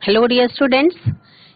Hello dear students,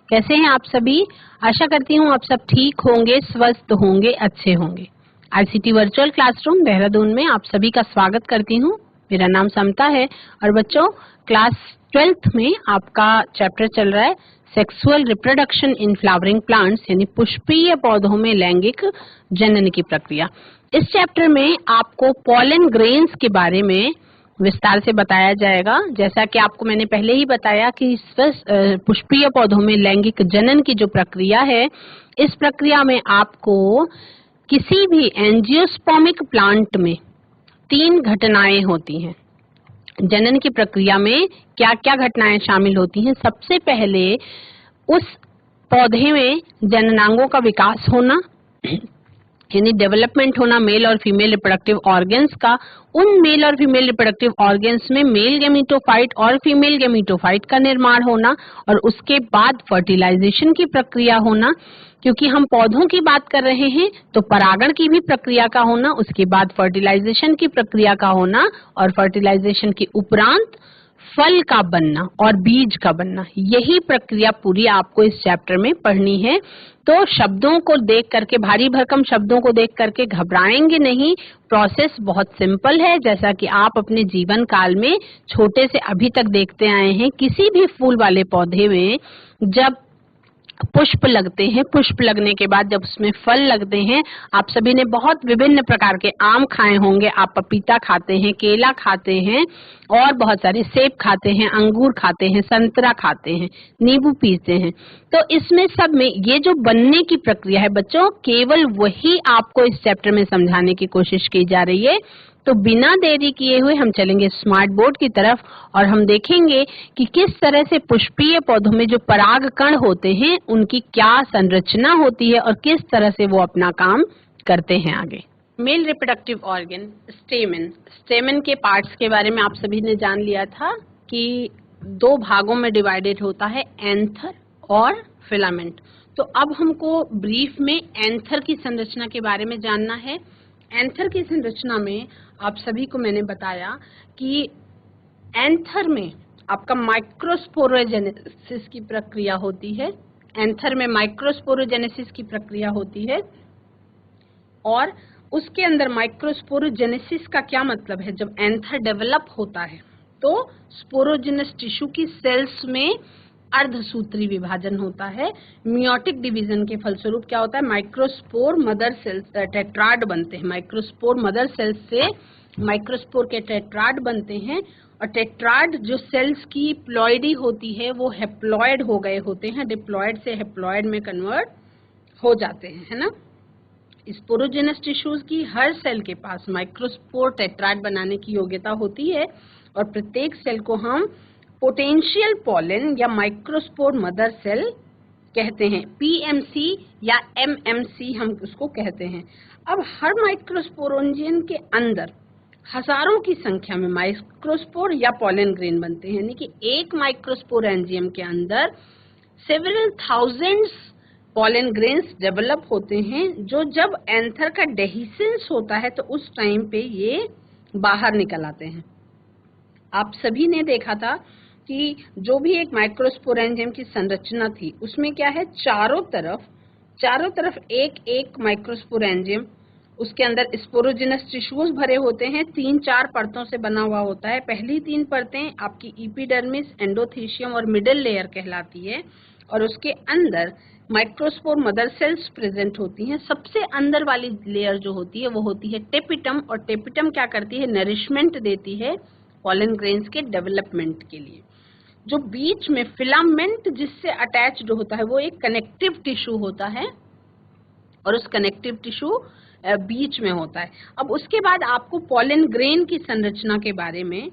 कैसे हैं आप सभी। आशा करती हूँ आप सब ठीक होंगे, स्वस्थ होंगे, अच्छे होंगे। आईसीटी वर्चुअल क्लासरूम देहरादून में आप सभी का स्वागत करती हूँ। मेरा नाम समता है और बच्चों क्लास 12th में आपका चैप्टर चल रहा है sexual reproduction in flowering plants, यानी पुष्पीय पौधों में लैंगिक जनन की प्रक्रिया। इस चैप्टर में आपको पॉलन ग्रेन्स के बारे में विस्तार से बताया जाएगा। जैसा कि आपको मैंने पहले ही बताया कि पुष्पीय पौधों में लैंगिक जनन की जो प्रक्रिया है, इस प्रक्रिया में आपको किसी भी एंजियोस्पर्मिक प्लांट में 3 घटनाएं होती हैं। जनन की प्रक्रिया में क्या क्या घटनाएं शामिल होती हैं? सबसे पहले उस पौधे में जननांगों का विकास होना, यानी डेवलपमेंट होना मेल और फीमेल रिप्रोडक्टिव ऑर्गन्स का। उन मेल और फीमेल रिप्रोडक्टिव ऑर्गन्स में मेल गेमेटोफाइट और फीमेल गेमेटोफाइट का निर्माण होना, और उसके बाद फर्टिलाइजेशन की प्रक्रिया होना। क्योंकि हम पौधों की बात कर रहे हैं तो परागण की भी प्रक्रिया का होना, उसके बाद फर्टिलाइजेशन की प्रक्रिया का होना, और फर्टिलाइजेशन के उपरांत फल का बनना और बीज का बनना। यही प्रक्रिया पूरी आपको इस चैप्टर में पढ़नी है। तो शब्दों को देख करके, भारी भरकम शब्दों को देख करके घबराएंगे नहीं। प्रोसेस बहुत सिंपल है, जैसा कि आप अपने जीवन काल में छोटे से अभी तक देखते आए हैं। किसी भी फूल वाले पौधे में जब पुष्प लगते हैं, पुष्प लगने के बाद जब उसमें फल लगते हैं, आप सभी ने बहुत विभिन्न प्रकार के आम खाए होंगे। आप पपीता खाते हैं, केला खाते हैं, और बहुत सारे सेब खाते हैं, अंगूर खाते हैं, संतरा खाते हैं, नींबू पीते हैं। तो इसमें सब में ये जो बनने की प्रक्रिया है बच्चों, केवल वही आपको इस चैप्टर में समझाने की कोशिश की जा रही है। तो बिना देरी किए हुए हम चलेंगे स्मार्ट बोर्ड की तरफ और हम देखेंगे कि किस तरह से पुष्पीय पौधों में जो पराग कण होते हैं उनकी क्या संरचना होती है और किस तरह से वो अपना काम करते हैं आगे। Male reproductive organ स्टेमन। स्टेमन के पार्ट्स के बारे में आप सभी ने जान लिया था कि 2 भागों में डिवाइडेड होता है, एंथर और फिलामेंट। तो अब हमको ब्रीफ में एंथर की संरचना के बारे में जानना है। एंथर की संरचना में आप सभी को मैंने बताया कि एंथर में आपका माइक्रोस्पोरोजेनेसिस की प्रक्रिया होती है। एंथर में माइक्रोस्पोरोजेनेसिस की प्रक्रिया होती है, और उसके अंदर माइक्रोस्पोरोजेनेसिस का क्या मतलब है? जब एंथर डेवलप होता है तो स्पोरोजिनस टिश्यू की सेल्स में अर्धसूत्री विभाजन होता है। मियोटिक डिवीजन के फलस्वरूप क्या होता है? माइक्रोस्पोर मदर सेल्स टेट्राड बनते हैं। माइक्रोस्पोर मदर सेल्स से माइक्रोस्पोर के टेट्राड बनते हैं, और टेट्राड जो सेल्स की प्लॉइडी होती है वो हेप्लॉइड हो गए होते हैं, डिप्लॉइड से हेप्लॉइड में कन्वर्ट हो जाते हैं, है ना। स्पोरोजेनस टिश्यूज की हर सेल के पास माइक्रोस्पोर टेट्राड बनाने की योग्यता होती है, और प्रत्येक सेल को हम पोटेंशियल पॉलन या माइक्रोस्पोर मदर सेल कहते हैं। पीएमसी या एमएमसी हम उसको कहते हैं। अब हर माइक्रोस्पोरेंजियम के अंदर हजारों की संख्या में माइक्रोस्पोर या पॉलन ग्रेन बनते हैं, यानी कि एक माइक्रोस्पोरेंजियम के अंदर several thousands pollen grains develop होते हैं, जो जब एंथर का डेहिसेंस होता है तो उस टाइम पे ये बाहर निकल आते हैं। आप सभी ने देखा था कि जो भी एक माइक्रोस्पोरेंजियम की संरचना थी उसमें क्या है, चारों तरफ एक एक माइक्रोस्पोरेंजियम, उसके अंदर स्पोरोजिनस टिश्यूज भरे होते हैं। 3-4 परतों से बना हुआ होता है। पहली 3 परतें आपकी एपिडर्मिस, एंडोथीशियम और मिडल लेयर कहलाती है, और उसके अंदर माइक्रोस्पोर मदर सेल्स प्रेजेंट होती हैं। सबसे अंदर वाली लेयर जो होती है वो होती है टेपिटम, और टेपिटम क्या करती है? नरिशमेंट देती है पॉलन ग्रेन्स के डेवलपमेंट के लिए। जो बीच में फिलामेंट जिससे अटैच्ड होता है वो एक कनेक्टिव टिश्यू होता है, और उस कनेक्टिव टिश्यू बीच में होता है। अब उसके बाद आपको पॉलन ग्रेन की संरचना के बारे में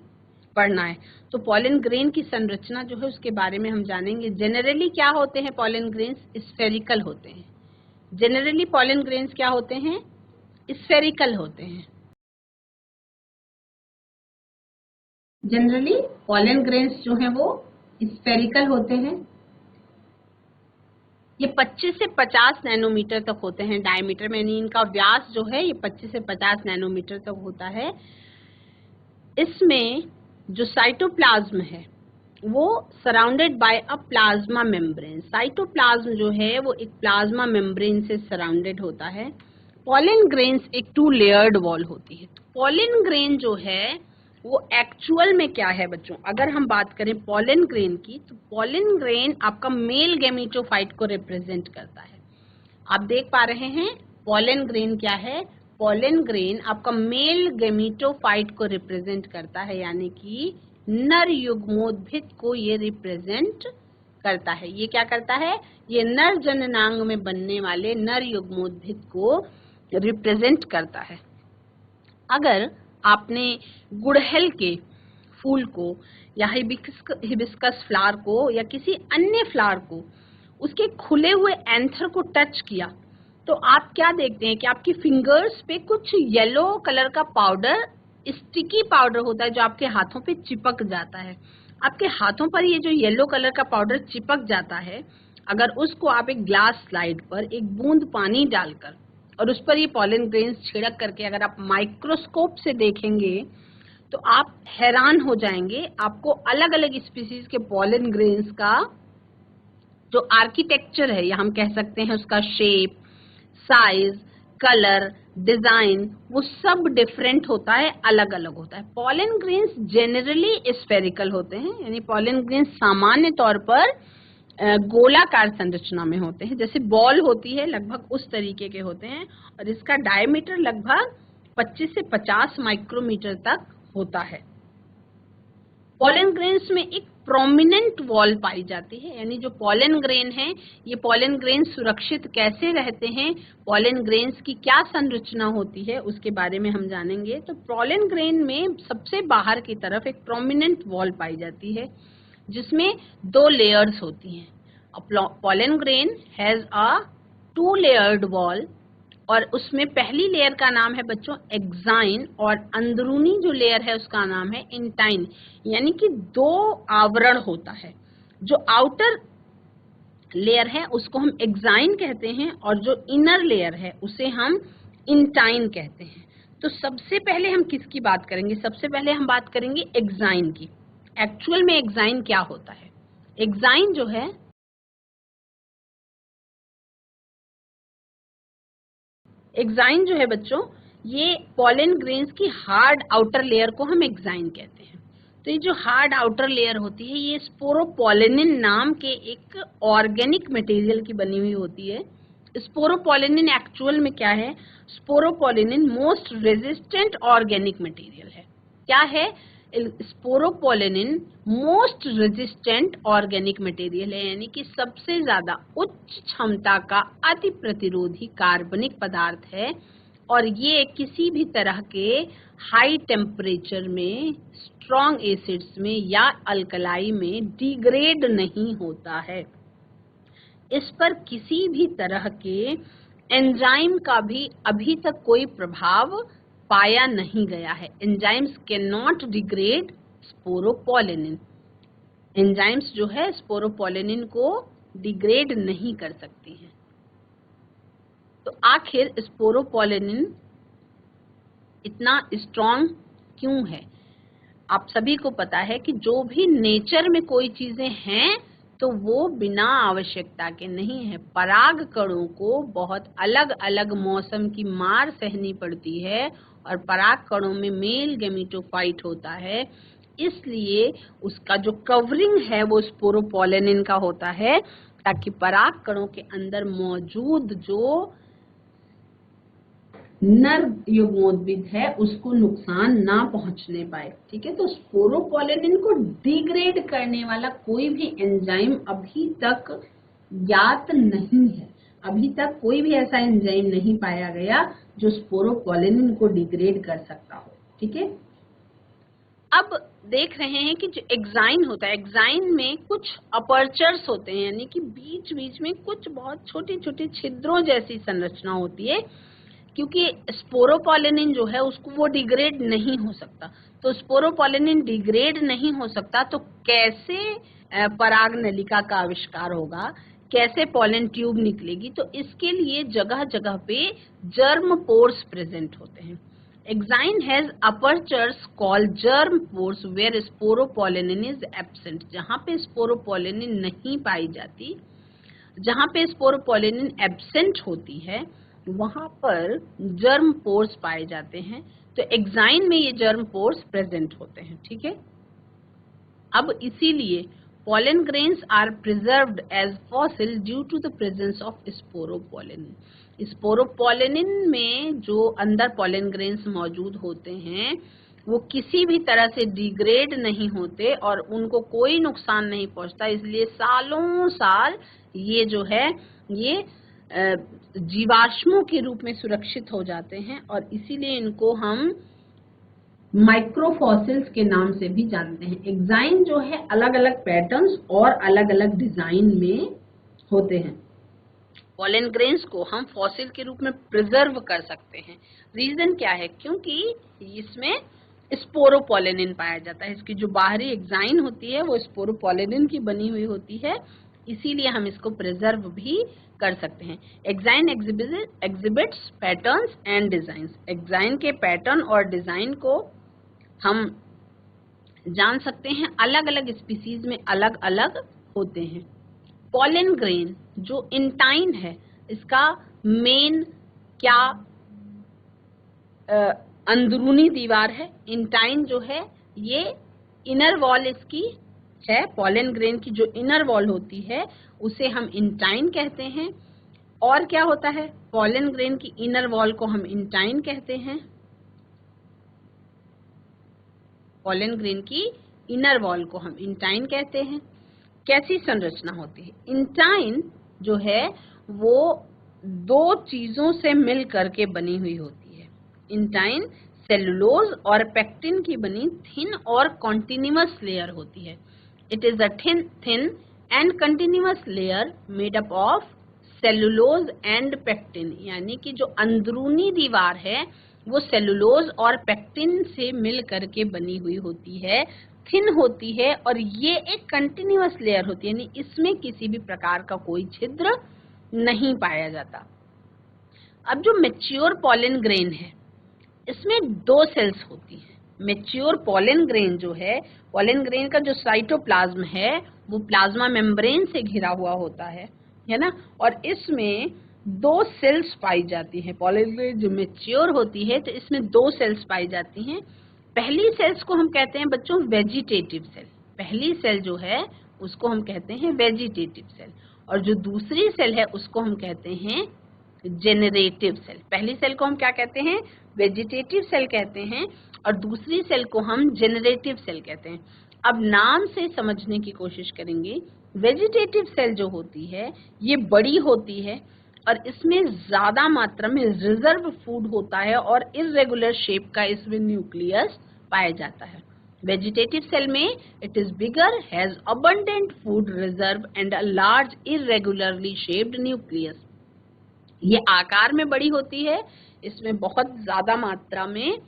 पढ़ना है। तो पॉलन ग्रेन की संरचना जो है उसके बारे में हम जानेंगे। जनरली क्या होते हैं पॉलन ग्रेन्स? स्फेरिकल होते हैं। जनरली पॉलन ग्रेन्स क्या होते हैं? स्फेरिकल होते हैं। जनरली पॉलन ग्रेन्स जो हैं वो स्फेरिकल होते हैं। ये 25 से 50 नैनोमीटर तक होते हैं डायमीटर में, यानी इनका व्यास जो है ये 25 से 50 नैनोमीटर तक होता है। इसमें जो साइटोप्लाज्म है वो surrounded by a plasma membrane. Cytoplasm जो है वो एक प्लाज्मा मेम्ब्रेन से सराउंडेड होता है। पॉलन ग्रेन्स एक 2 लेयर्ड वॉल होती है। पॉलन ग्रेन जो है वो एक्चुअल में क्या है बच्चों, अगर हम बात करें पॉलन ग्रेन की, तो पॉलन ग्रेन आपका मेल गैमेटोफाइट को रिप्रेजेंट करता है। आप देख पा रहे हैं पॉलन ग्रेन क्या है, पॉलन ग्रेन आपका मेल गैमेटोफाइट को रिप्रेजेंट करता है, यानी कि नर युग्मोद्भिद को ये रिप्रेजेंट करता है। ये क्या करता है, ये नर जननांग में बनने वाले नर युग्मोद्भिद को रिप्रेजेंट करता है। अगर आपने गुड़हल के फूल को या हिबिस्कस फ्लावर को या किसी अन्य फ्लावर को उसके खुले हुए एंथर को टच किया, तो आप क्या देखते हैं कि आपकी फिंगर्स पे कुछ येलो कलर का पाउडर, स्टिकी पाउडर होता है जो आपके हाथों पे चिपक जाता है। आपके हाथों पर ये जो येलो कलर का पाउडर चिपक जाता है, अगर उसको आप एक ग्लास स्लाइड पर एक बूंद पानी डालकर और उस पर ये पॉलन ग्रेन्स छिड़क करके अगर आप माइक्रोस्कोप से देखेंगे तो आप हैरान हो जाएंगे। आपको अलग अलग स्पीसीज के पॉलन ग्रेन्स का जो आर्किटेक्चर है, या हम कह सकते हैं उसका शेप, साइज, कलर, डिजाइन, वो सब डिफरेंट होता है, अलग अलग होता है। पॉलन ग्रेन्स जेनरली स्फेरिकल होते हैं, यानी पॉलन ग्रेन्स सामान्य तौर पर गोलाकार संरचना में होते हैं, जैसे बॉल होती है लगभग उस तरीके के होते हैं, और इसका डायमीटर लगभग 25 से 50 माइक्रोमीटर तक होता है। पॉलन ग्रेन्स में एक प्रोमिनेंट वॉल पाई जाती है, यानी जो पॉलन ग्रेन है, ये पॉलन ग्रेन सुरक्षित कैसे रहते हैं, पॉलन ग्रेन्स की क्या संरचना होती है, उसके बारे में हम जानेंगे। तो पॉलन ग्रेन में सबसे बाहर की तरफ एक प्रोमिनेंट वॉल पाई जाती है जिसमें 2 लेयर्स होती हैं। Pollen grain has a 2 layered wall, और उसमें पहली लेयर का नाम है बच्चों एक्साइन, और अंदरूनी जो लेयर है उसका नाम है इंटाइन, यानी कि 2 आवरण होता है। जो आउटर लेयर है उसको हम एक्साइन कहते हैं, और जो इनर लेयर है उसे हम इंटाइन कहते हैं। तो सबसे पहले हम किसकी बात करेंगे, सबसे पहले हम बात करेंगे एक्साइन की। एक्चुअल में एक्साइन क्या होता है, एक्साइन जो है बच्चों, ये पॉलन ग्रेन्स की हार्ड आउटर लेयर को हम एक्साइन कहते हैं। तो ये जो हार्ड आउटर लेयर होती है ये स्पोरोपोलेनिन नाम के एक ऑर्गेनिक मटेरियल की बनी हुई होती है। स्पोरोपोलेनिन एक्चुअल में क्या है, sporopollenin most resistant organic material है। क्या है, sporopollenin most resistant organic material है, यानी कि सबसे ज्यादा उच्च क्षमता का अति प्रतिरोधी कार्बनिक पदार्थ है, और ये किसी भी तरह के हाई टेम्परेचर में, स्ट्रॉन्ग एसिड्स में या अल्कलाई में डिग्रेड नहीं होता है। इस पर किसी भी तरह के एंजाइम का भी अभी तक कोई प्रभाव पाया नहीं गया है। Enzymes can not degrade sporopollenin. Enzymes जो है स्पोरोपोलेनिन को डिग्रेड नहीं कर सकती हैं। तो आखिर स्पोरोपोलेनिन इतना स्ट्रॉन्ग क्यों है? आप सभी को पता है कि जो भी नेचर में कोई चीजें हैं तो वो बिना आवश्यकता के नहीं है। पराग कणों को बहुत अलग अलग मौसम की मार सहनी पड़ती है, और पराग कणों में मेल गैमेटोफाइट होता है, इसलिए उसका जो कवरिंग है वो स्पोरोपोलेनिन का होता है, ताकि पराग कणों के अंदर मौजूद जो नर युग्मोद्भिद है उसको नुकसान ना पहुंचने पाए। ठीक है, तो स्पोरोपोलेनिन को डिग्रेड करने वाला कोई भी एंजाइम अभी तक ज्ञात नहीं है। अभी तक कोई भी ऐसा एंजाइम नहीं पाया गया जो स्पोरोपोलेनिन को डिग्रेड कर सकता हो। ठीक है, अब देख रहे हैं कि जो एक्साइन होता है, एक्साइन में कुछ अपर्चर्स होते हैं, यानी कि बीच बीच में कुछ बहुत छोटी छोटी छिद्रों जैसी संरचना होती है, क्योंकि स्पोरोपोलेनिन जो है उसको वो डिग्रेड नहीं हो सकता। तो स्पोरोपोलेनिन डिग्रेड नहीं हो सकता तो कैसे पराग नलिका का आविष्कार होगा, कैसे पॉलन ट्यूब निकलेगी? तो इसके लिए जगह जगह पे जर्म पोर्स प्रेजेंट होते हैं। Exine has apertures called germ pores where sporopollenin is absent. जहाँ पे sporopollenin नहीं पाई जाती, जहाँ पे sporopollenin absent होती है, वहाँ पर germ pores पाए जाते हैं. तो एक्साइन में ये germ pores present होते हैं. ठीक है. अब इसीलिए pollen grains are preserved as fossil due to the presence of sporopollenin. Sporopollenin में जो अंदर पॉलन ग्रेन्स मौजूद होते हैं वो किसी भी तरह से डिग्रेड नहीं होते और उनको कोई नुकसान नहीं पहुंचता, इसलिए सालों साल ये जो है ये जीवाश्मों के रूप में सुरक्षित हो जाते हैं और इसीलिए इनको हम माइक्रोफॉसिल्स के नाम से भी जानते हैं. एक्साइन जो है अलग अलग पैटर्न्स और अलग अलग डिजाइन में होते हैं. पॉलन ग्रेन्स को हम फॉसिल के रूप में प्रिजर्व कर सकते हैं. रीजन क्या है? क्योंकि इसमें स्पोरोपोलेनिन पाया जाता है. इसकी जो बाहरी एक्साइन होती है वो स्पोरोपोलेनिन की बनी हुई होती है, इसीलिए हम इसको प्रिजर्व भी कर सकते हैं. Exine exhibits patterns and designs. Exine के पैटर्न और डिजाइन को हम जान सकते हैं. अलग अलग स्पीसीज में अलग अलग होते हैं. पॉलन ग्रेन जो इंटाइन है, इसका मेन क्या अंदरूनी दीवार है. इंटाइन जो है ये इनर वॉल इसकी है. पॉलन ग्रेन की जो इनर वॉल होती है उसे हम इंटाइन कहते हैं. और क्या होता है? पॉलन ग्रेन की इनर वॉल को हम इंटाइन कहते हैं. पॉलन ग्रेन की इनर वॉल को हम इंटाइन कहते हैं. कैसी संरचना होती है? इंटाइन जो है वो दो चीजों से मिल करके बनी हुई होती है. इंटाइन सेलुलोज और पेक्टिन की बनी थिन और कॉन्टिन्यूअस लेयर होती है. It is a thin and continuous layer made up of cellulose and pectin. यानी कि जो अंदरूनी दीवार है वो सेलुलोज और पेक्टिन से मिल करके बनी हुई होती है, थिन होती है और ये एक कंटिन्यूअस लेयर होती है, यानी इसमें किसी भी प्रकार का कोई छिद्र नहीं पाया जाता. अब जो मैच्योर पॉलन ग्रेन है इसमें दो सेल्स होती हैं. मैच्योर पॉलन ग्रेन जो है, पॉलन ग्रेन का जो साइटोप्लाज्म है वो प्लाज्मा मेम्ब्रेन से घिरा हुआ होता है ना, और इसमें दो सेल्स पाई जाती हैं. पॉलन ग्रेन जो मैच्योर होती है तो इसमें दो सेल्स पाई जाती हैं. पहली सेल्स को हम कहते हैं बच्चों वेजिटेटिव सेल. पहली सेल जो है उसको हम कहते हैं वेजिटेटिव सेल और जो दूसरी सेल है उसको हम कहते हैं जेनरेटिव सेल. पहली सेल को हम क्या कहते हैं? वेजिटेटिव सेल कहते हैं और दूसरी सेल को हम जेनरेटिव सेल कहते हैं. अब नाम से समझने की कोशिश करेंगे. वेजिटेटिव सेल जो होती है ये बड़ी होती है और इसमें ज्यादा मात्रा में रिजर्व फूड होता है और इर्रेगुलर शेप का इसमें न्यूक्लियस पाया जाता है. वेजिटेटिव सेल में it is bigger, has abundant food reserve and a large irregularly shaped nucleus. ये आकार में बड़ी होती है, इसमें बहुत ज्यादा मात्रा में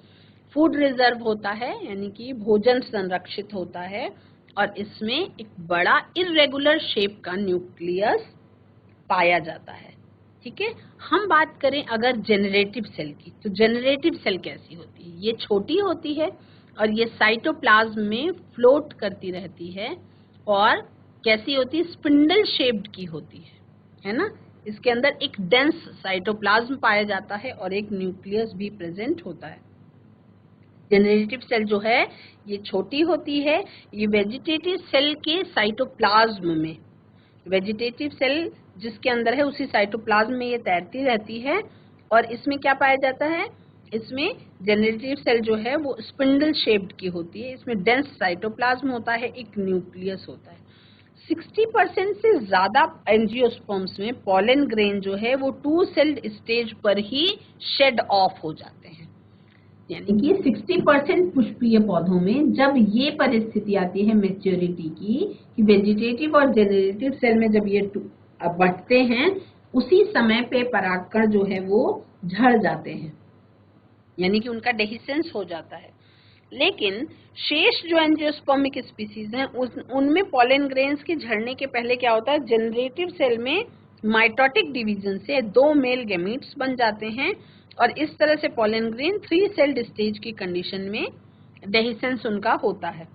फूड रिजर्व होता है यानी कि भोजन संरक्षित होता है और इसमें एक बड़ा इर्रेगुलर शेप का न्यूक्लियस पाया जाता है. ठीक है. हम बात करें अगर जेनरेटिव सेल की, तो जेनरेटिव सेल कैसी होती है? ये छोटी होती है और ये साइटोप्लाज्म में फ्लोट करती रहती है और कैसी होती है? स्पिंडल शेप्ड की होती है ना. इसके अंदर एक डेंस साइटोप्लाज्म पाया जाता है और एक न्यूक्लियस भी प्रेजेंट होता है. जेनरेटिव सेल जो है ये छोटी होती है. ये वेजिटेटिव सेल के साइटोप्लाज्म में, वेजिटेटिव सेल जिसके अंदर है उसी साइटोप्लाज्म में ये तैरती रहती है और इसमें क्या पाया जाता है? इसमें जेनरेटिव सेल जो है वो स्पिंडल शेप्ड की होती है. इसमें डेंस साइटोप्लाज्म होता है, एक न्यूक्लियस होता है. 60% से ज्यादा एंजियोस्पर्म्स में पॉलन ग्रेन जो है वो 2 सेल्ड स्टेज पर ही शेड ऑफ हो जाते हैं. यानी कि 60% पुष्पीय पौधों में जब ये परिस्थिति आती है मैच्योरिटी की कि वेजिटेटिव और जेनरेटिव सेल में जब ये बढ़ते हैं उसी समय पे परागकण जो है वो झड़ जाते हैं, यानी कि उनका डेहिसेंस हो जाता है. लेकिन शेष जो एंजियोस्पर्मिक स्पीसीज हैं उनमें पॉलन ग्रेन्स के झड़ने के पहले क्या होता है? जेनरेटिव सेल में माइटोटिक डिवीजन से 2 मेल गैमीट्स बन जाते हैं और इस तरह से पॉलन ग्रेन 3 सेल्ड स्टेज की कंडीशन में डेहिसेंस उनका होता है।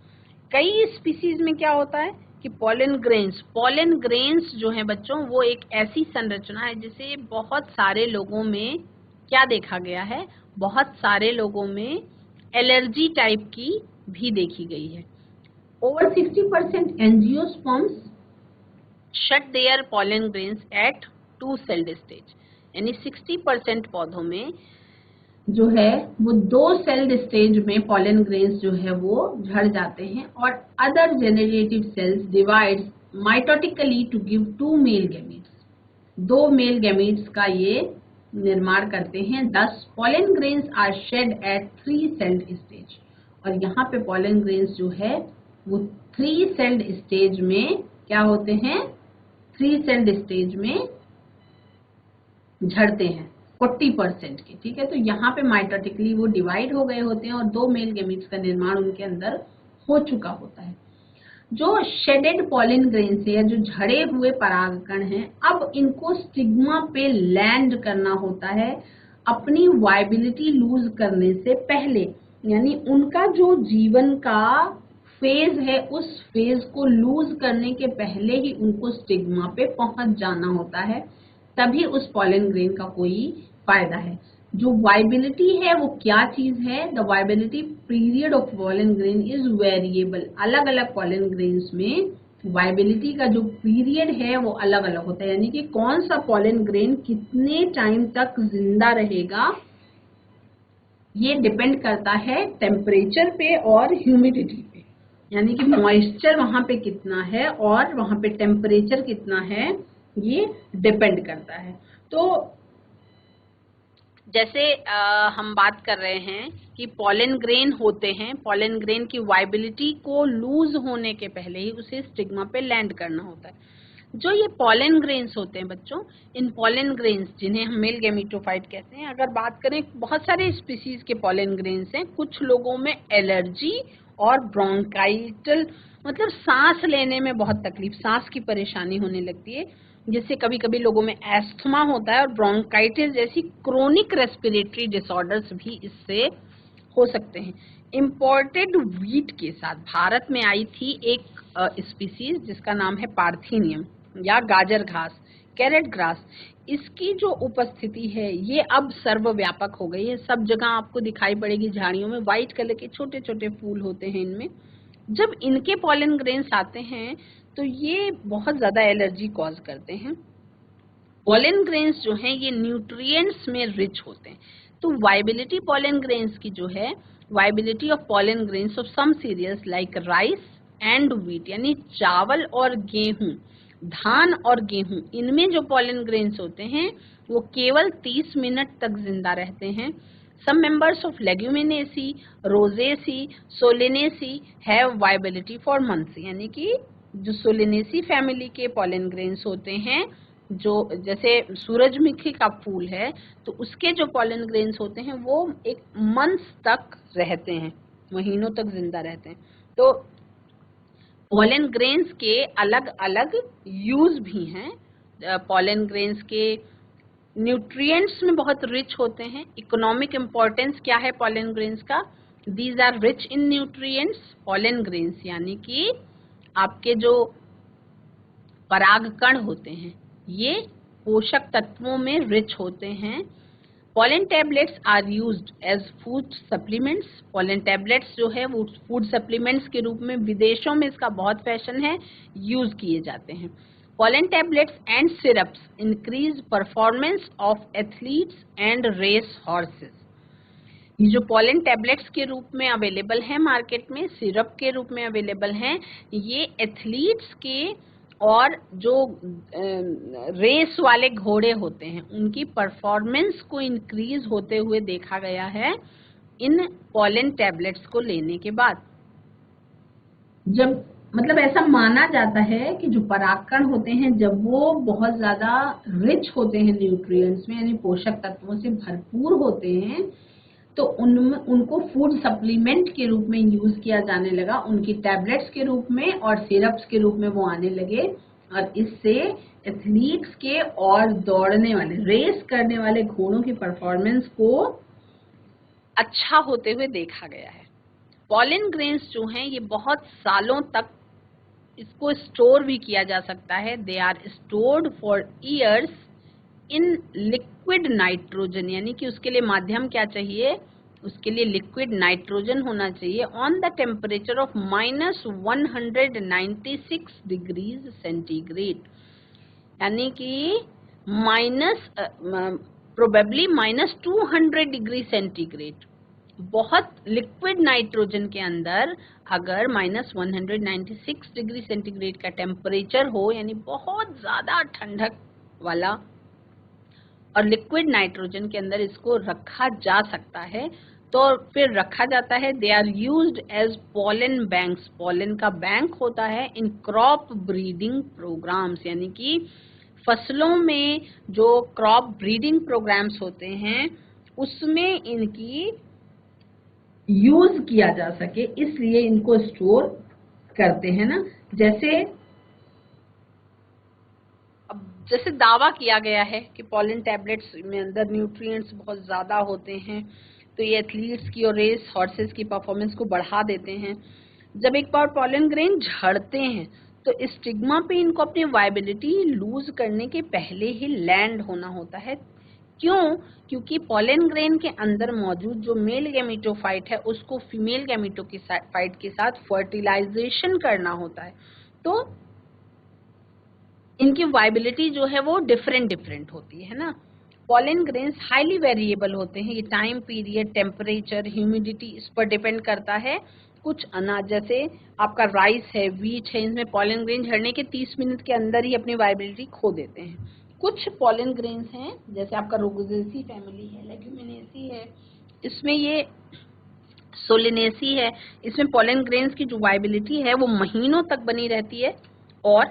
कई स्पीसीज में क्या होता है कि पॉलन ग्रेन्स जो है बच्चों, वो एक ऐसी संरचना है जिसे बहुत सारे लोगों में क्या देखा गया है, बहुत सारे लोगों में एलर्जी टाइप की भी देखी गई है। Over 60% angiosperms shed their pollen grains at 2 celled stage, यानी 60% पौधों में जो है वो 2 सेल्ड स्टेज में पॉलन ग्रेन्स जो है वो झड़ जाते हैं और other generative cells divides mitotically to give 2 male gametes. 2 male gametes का ये निर्माण करते हैं। 10 pollen grains are shed at 3 celled stage, और यहाँ पे पॉलन ग्रेन्स जो है वो 3 सेल्ड स्टेज में क्या होते हैं, 3 सेल्ड स्टेज में झड़ते हैं 40% के, ठीक है। तो यहाँ पे माइटोटिकली वो डिवाइड हो गए होते हैं और 2 मेल गैमीट्स का निर्माण उनके अंदर हो चुका होता है। जो शेडेड पॉलन ग्रेन से या जो झड़े हुए परागकण हैं, अब इनको स्टिग्मा पे लैंड करना होता है अपनी वायबिलिटी लूज करने से पहले, यानी उनका जो जीवन का फेज है उस फेज को लूज करने के पहले ही उनको स्टिग्मा पे पहुंच जाना होता है, तभी उस पॉलन ग्रेन का कोई फायदा है। जो वायबिलिटी है वो क्या चीज है, the viability period of pollen grain is variable. अलग अलग पॉलन ग्रेन्स में वायबिलिटी का जो पीरियड है वो अलग अलग होता है, यानी कि कौन सा पॉलन ग्रेन कितने टाइम तक जिंदा रहेगा ये डिपेंड करता है टेम्परेचर पे और ह्यूमिडिटी पे, यानी कि मॉइस्चर वहां पे कितना है और वहां पे टेम्परेचर कितना है ये डिपेंड करता है। तो जैसे हम बात कर रहे हैं कि पॉलन ग्रेन होते हैं, पॉलन ग्रेन की वायबिलिटी को लूज होने के पहले ही उसे स्टिग्मा पे लैंड करना होता है। जो ये पॉलन ग्रेन्स होते हैं बच्चों, इन पॉलन ग्रेन्स जिन्हें हम मेल गैमेटोफाइट कहते हैं, अगर बात करें बहुत सारे स्पीसीज के पॉलन ग्रेन्स हैं। कुछ लोगों में एलर्जी और ब्रोंकाइटल मतलब सांस लेने में बहुत तकलीफ, सांस की परेशानी होने लगती है, जिससे कभी कभी लोगों में एस्थमा होता है और ब्रोंकाइटिस जैसी क्रोनिक रेस्पिरेटरी डिसऑर्डर्स भी इससे हो सकते हैं। इम्पोर्टेड व्हीट के साथ भारत में आई थी एक स्पीसीज जिसका नाम है पार्थेनियम या गाजर घास, कैरेट ग्रास। इसकी जो उपस्थिति है ये अब सर्वव्यापक हो गई है, सब जगह आपको दिखाई पड़ेगी। झाड़ियों में व्हाइट कलर के छोटे छोटे फूल होते हैं इनमें। जब इनके पॉलन ग्रेन्स आते हैं तो ये बहुत ज्यादा एलर्जी कॉज करते हैं। पॉलन ग्रेन्स जो हैं ये न्यूट्रिएंट्स में रिच होते हैं। तो वायबिलिटी पॉलन ग्रेन्स की जो है, viability of pollen grains of some cereals like rice and wheat, यानी चावल और गेहूं, धान और गेहूं, इनमें जो पॉलन ग्रेन्स होते हैं वो केवल 30 मिनट तक जिंदा रहते हैं। Some members of Leguminaceae, Rosaceae, Solanaceae have viability for months, यानी कि जो सोलेनेसी फैमिली के पॉलन ग्रेन्स होते हैं, जो जैसे सूरजमुखी का फूल है तो उसके जो पॉलन ग्रेन्स होते हैं वो एक मंथ्स तक रहते हैं, महीनों तक जिंदा रहते हैं। तो पॉलन ग्रेन्स के अलग अलग यूज भी हैं। पॉलन ग्रेन्स के न्यूट्रिएंट्स में बहुत रिच होते हैं। इकोनॉमिक इम्पोर्टेंस क्या है पॉलन ग्रेन्स का, these are rich in nutrients. Pollen grains यानी कि आपके जो परागकण होते हैं ये पोषक तत्वों में रिच होते हैं। Pollen tablets are used as food supplements. Pollen tablets जो है वो फूड सप्लीमेंट्स के रूप में विदेशों में इसका बहुत फैशन है, यूज किए जाते हैं। Pollen tablets and syrups increase performance of athletes and race horses. ये जो पॉलन टैबलेट्स के रूप में अवेलेबल है मार्केट में, सिरप के रूप में अवेलेबल हैं, ये एथलीट्स के और जो रेस वाले घोड़े होते हैं उनकी परफॉर्मेंस को इंक्रीज होते हुए देखा गया है इन पॉलन टैबलेट्स को लेने के बाद। जब मतलब ऐसा माना जाता है कि जो परागकण होते हैं जब वो बहुत ज्यादा रिच होते हैं न्यूट्रिएंट्स में, यानी पोषक तत्वों से भरपूर होते हैं, तो उनको फूड सप्लीमेंट के रूप में यूज किया जाने लगा, उनकी टैबलेट्स के रूप में और सिरप्स के रूप में वो आने लगे। और इससे एथलीट्स के और दौड़ने वाले, रेस करने वाले घोड़ों की परफॉर्मेंस को अच्छा होते हुए देखा गया है। पॉलन ग्रेन्स जो हैं ये बहुत सालों तक इसको स्टोर भी किया जा सकता है। They are stored for years in liquid nitrogen, यानी कि उसके लिए माध्यम क्या चाहिए, उसके लिए लिक्विड नाइट्रोजन होना चाहिए on the temperature of -196 degrees centigrade, यानी कि प्रोबेबली -200 डिग्री सेंटीग्रेड। बहुत लिक्विड नाइट्रोजन के अंदर अगर -196 डिग्री सेंटीग्रेड का टेम्परेचर हो, यानी बहुत ज्यादा ठंडक वाला, और लिक्विड नाइट्रोजन के अंदर इसको रखा जा सकता है, तो फिर रखा जाता है। They are used as pollen banks, pollen का बैंक होता है इन क्रॉप ब्रीडिंग प्रोग्राम्स, यानी कि फसलों में जो क्रॉप ब्रीडिंग प्रोग्राम्स होते हैं उसमें इनकी यूज किया जा सके, इसलिए इनको स्टोर करते हैं ना। जैसे दावा किया गया है कि पॉलन टैबलेट्स में अंदर न्यूट्रिएंट्स बहुत ज्यादा होते हैं, तो ये एथलीट्स की और रेस हॉर्सेस की परफॉर्मेंस को बढ़ा देते हैं। जब एक बार पॉलन ग्रेन झड़ते हैं तो स्टिग्मा पे इनको अपनी वायबिलिटी लूज करने के पहले ही लैंड होना होता है। क्यों? क्योंकि पॉलन ग्रेन के अंदर मौजूद जो मेल गैमेटोफाइट है उसको फीमेल गैमेटोफाइट के साथ फर्टिलाइजेशन करना होता है, तो इनकी वायबिलिटी जो है वो डिफरेंट होती है ना। पॉलन ग्रेन्स हाईली वेरिएबल होते हैं, ये टाइम पीरियड, टेम्परेचर, ह्यूमिडिटी इस पर डिपेंड करता है। कुछ अनाज जैसे आपका राइस है, व्हीट है, इनमें पॉलन ग्रेन झड़ने के 30 मिनट के अंदर ही अपनी वायबिलिटी खो देते हैं। कुछ पॉलन ग्रेन्स हैं जैसे आपका रोगोजेसी फैमिली है, लेग्यूमिनेसी है, इसमें ये सोलिनेसी है, इसमें पॉलन ग्रेन्स की जो वायबिलिटी है वो महीनों तक बनी रहती है। और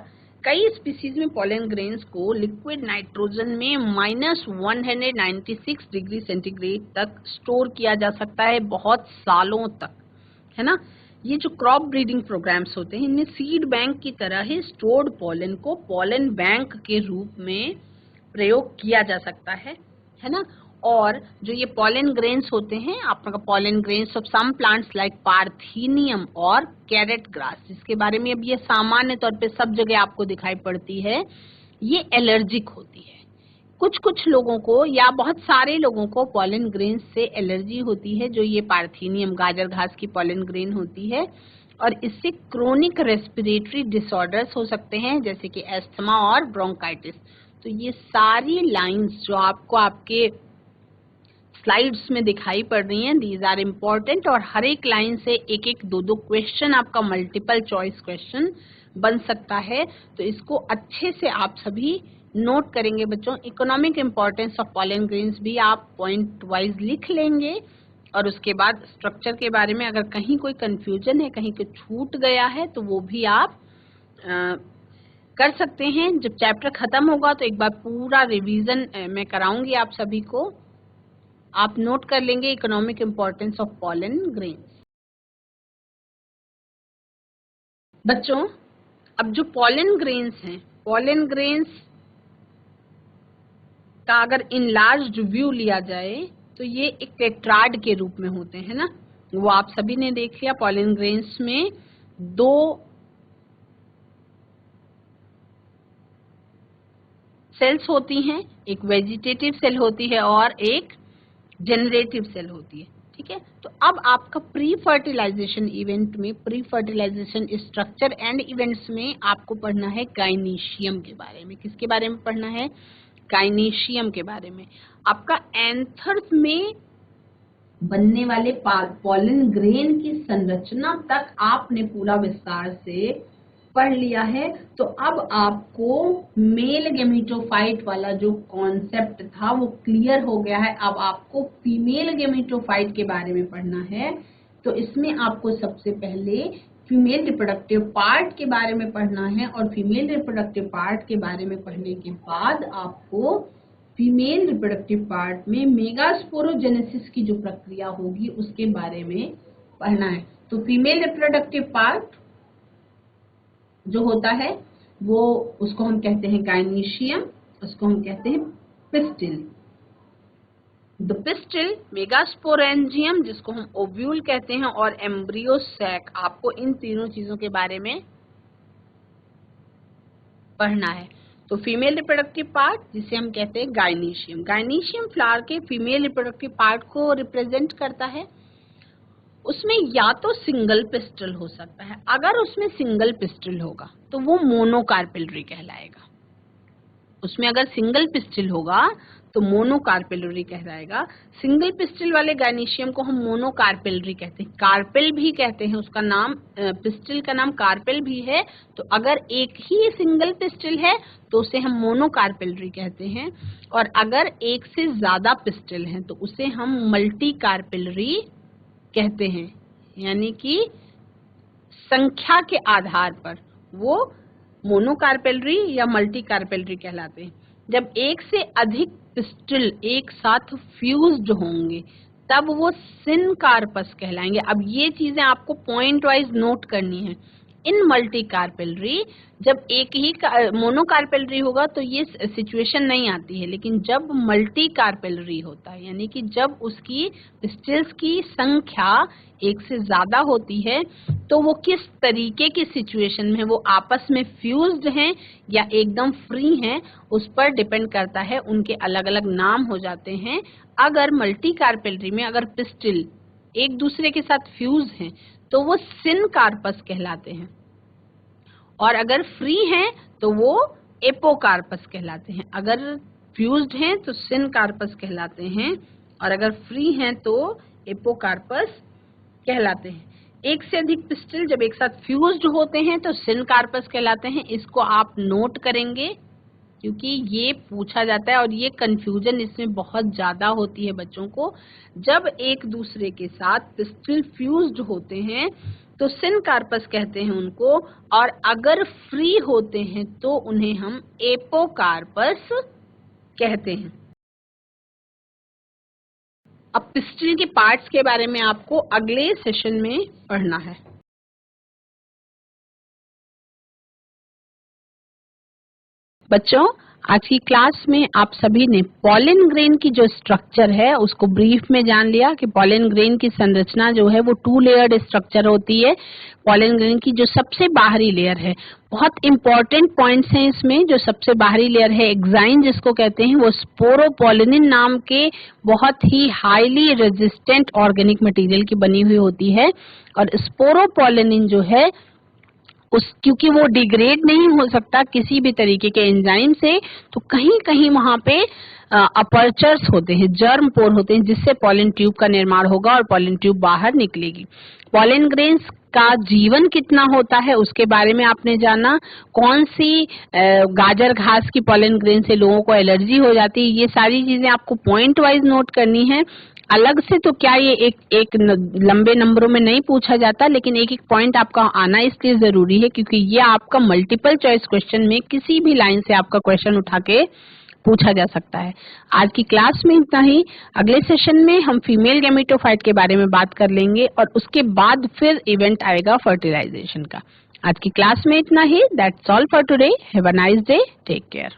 कई स्पीसीज में पॉलन ग्रेन्स को लिक्विड नाइट्रोजन में -196 डिग्री सेंटीग्रेड तक स्टोर किया जा सकता है, बहुत सालों तक, है ना। ये जो क्रॉप ब्रीडिंग प्रोग्राम्स होते हैं इनमें सीड बैंक की तरह ही स्टोर्ड पॉलन को पॉलन बैंक के रूप में प्रयोग किया जा सकता है ना। और जो ये पॉलन ग्रेन्स होते हैं, आपका pollen grains of some plants like parthenium और कैरेट ग्रास, जिसके बारे में अब ये सामान्य तौर पे सब जगह आपको दिखाई पड़ती है, ये एलर्जिक होती है। कुछ लोगों को या बहुत सारे लोगों को पॉलन ग्रेन्स से एलर्जी होती है, जो ये पार्थेनियम गाजर घास की पॉलन ग्रेन होती है, और इससे क्रोनिक रेस्पिरेटरी डिसऑर्डर्स हो सकते हैं जैसे कि एस्थमा और ब्रोंकाइटिस। तो ये सारी लाइंस जो आपको आपके स्लाइड्स में दिखाई पड़ रही हैं, दीज आर इम्पोर्टेंट, और हर एक लाइन से एक एक दो क्वेश्चन आपका मल्टीपल चॉइस क्वेश्चन बन सकता है। तो इसको अच्छे से आप सभी नोट करेंगे बच्चों। Economic importance of pollen grains भी आप पॉइंट वाइज लिख लेंगे, और उसके बाद स्ट्रक्चर के बारे में अगर कहीं कोई कंफ्यूजन है, कहीं कुछ छूट गया है, तो वो भी आप कर सकते हैं। जब चैप्टर खत्म होगा तो एक बार पूरा रिवीजन मैं कराऊंगी आप सभी को, आप नोट कर लेंगे economic importance of pollen grains. बच्चों, अब जो पॉलन ग्रेन्स हैं, पॉलन ग्रेन्स का अगर इनलार्ज्ड व्यू लिया जाए तो ये एक टेट्राड के रूप में होते हैं ना, वो आप सभी ने देख लिया। पॉलन ग्रेन्स में 2 सेल्स होती हैं, एक वेजिटेटिव सेल होती है और एक जनरेटिव सेल होती है, ठीक है। तो अब आपका प्री फर्टिलाइजेशन इवेंट में, pre fertilization structure and events में आपको पढ़ना है गाइनीशियम के बारे में। किसके बारे में पढ़ना है? गाइनीशियम के बारे में। आपका एंथर्स में बनने वाले पॉलन ग्रेन की संरचना तक आपने पूरा विस्तार से पढ़ लिया है। तो अब आपको मेल गैमेटोफाइट वाला जो कॉन्सेप्ट था वो क्लियर हो गया है। अब आपको फीमेल गैमेटोफाइट के बारे में पढ़ना है। तो इसमें आपको सबसे पहले फीमेल रिप्रोडक्टिव पार्ट के बारे में पढ़ना है, और फीमेल रिप्रोडक्टिव पार्ट के बारे में पढ़ने के बाद आपको फीमेल रिप्रोडक्टिव पार्ट में मेगास्पोरोजेनेसिस की जो प्रक्रिया होगी उसके बारे में पढ़ना है। तो फीमेल रिप्रोडक्टिव पार्ट जो होता है वो उसको हम कहते हैं गायनीशियम, उसको हम कहते हैं पिस्टिल। द पिस्टिल, मेगास्पोरेंजियम जिसको हम ओव्यूल कहते हैं, और एम्ब्रियो सैक। आपको इन तीनों चीजों के बारे में पढ़ना है। तो फीमेल रिप्रोडक्टिव पार्ट जिसे हम कहते हैं गायनीशियम, गायनीशियम फ्लावर के फीमेल रिप्रोडक्टिव पार्ट को रिप्रेजेंट करता है। उसमें या तो सिंगल पिस्टल हो सकता है, अगर उसमें सिंगल पिस्टल होगा तो वो मोनोकार्पेलरी कहलाएगा। उसमें अगर सिंगल पिस्टल होगा तो मोनोकार्पेलरी कहलाएगा। सिंगल पिस्टल वाले गायनीशियम को हम मोनोकार्पेलरी कहते हैं, कार्पेल भी कहते हैं, उसका नाम पिस्टल का नाम कार्पेल भी है। तो अगर एक ही सिंगल पिस्टल है तो उसे हम मोनोकार्पेलरी कहते हैं, और अगर एक से ज्यादा पिस्टल हैं तो उसे हम मल्टी कार्पेलरी कहते हैं। यानी कि संख्या के आधार पर वो मोनोकार्पेलरी या मल्टी कार्पेलरी कहलाते हैं। जब एक से अधिक पिस्टल एक साथ फ्यूज्ड होंगे तब वो सिनकार्पस कहलाएंगे। अब ये चीजें आपको पॉइंट वाइज नोट करनी है। इन मल्टी कार्पेलरी जब एक ही मोनोकार्पेलरी होगा तो ये सिचुएशन नहीं आती है, लेकिन जब मल्टी कार्पेलरी होता है यानी कि जब उसकी पिस्टल्स की संख्या एक से ज्यादा होती है तो वो किस तरीके की सिचुएशन में है, वो आपस में फ्यूज्ड हैं या एकदम फ्री हैं, उस पर डिपेंड करता है। उनके अलग अलग नाम हो जाते हैं। अगर मल्टी कार्पेलरी में अगर पिस्टल एक दूसरे के साथ फ्यूज हैं तो वो सिनकार्पस कहलाते हैं, और अगर फ्री हैं तो वो एपोकार्पस कहलाते हैं। अगर फ्यूज्ड हैं तो सिनकार्पस कहलाते हैं, और अगर फ्री हैं तो एपोकार्पस कहलाते हैं। एक से अधिक पिस्टल जब एक साथ फ्यूज्ड होते हैं तो सिनकार्पस कहलाते हैं। इसको आप नोट करेंगे क्योंकि ये पूछा जाता है और ये कंफ्यूजन इसमें बहुत ज्यादा होती है बच्चों को। जब एक दूसरे के साथ पिस्टल फ्यूज्ड होते हैं तो सिनकार्पस कहते हैं उनको, और अगर फ्री होते हैं तो उन्हें हम एपोकार्पस कहते हैं। अब पिस्टल के पार्ट्स के बारे में आपको अगले सेशन में पढ़ना है। बच्चों, आज की क्लास में आप सभी ने पॉलन ग्रेन की जो स्ट्रक्चर है उसको ब्रीफ में जान लिया कि पॉलन ग्रेन की संरचना जो है वो 2 लेयर्ड स्ट्रक्चर होती है। पॉलन ग्रेन की जो सबसे बाहरी लेयर है, बहुत इंपॉर्टेंट पॉइंट्स हैं इसमें। जो सबसे बाहरी लेयर है एक्साइन जिसको कहते हैं, वो स्पोरोपोलिनिन नाम के बहुत ही हाईली रेजिस्टेंट ऑर्गेनिक मटेरियल की बनी हुई होती है। और स्पोरोपोलिनिन जो है क्योंकि वो डिग्रेड नहीं हो सकता किसी भी तरीके के एंजाइम से, तो कहीं कहीं वहां पे अपर्चर्स होते हैं, जर्म पोर होते हैं, जिससे पॉलन ट्यूब का निर्माण होगा और पॉलन ट्यूब बाहर निकलेगी। पॉलन ग्रेन्स का जीवन कितना होता है उसके बारे में आपने जाना। कौन सी गाजर घास की पॉलन ग्रेन से लोगों को एलर्जी हो जाती है, ये सारी चीजें आपको पॉइंट वाइज नोट करनी है। अलग से तो क्या ये एक लंबे नंबरों में नहीं पूछा जाता, लेकिन एक एक पॉइंट आपका आना इसलिए जरूरी है क्योंकि ये आपका मल्टीपल चॉइस क्वेश्चन में किसी भी लाइन से आपका क्वेश्चन उठा के पूछा जा सकता है। आज की क्लास में इतना ही। अगले सेशन में हम फीमेल गैमेटोफाइट के बारे में बात कर लेंगे और उसके बाद फिर इवेंट आएगा फर्टिलाइजेशन का। आज की क्लास में इतना ही। That's all for today. Have a nice day. Take care.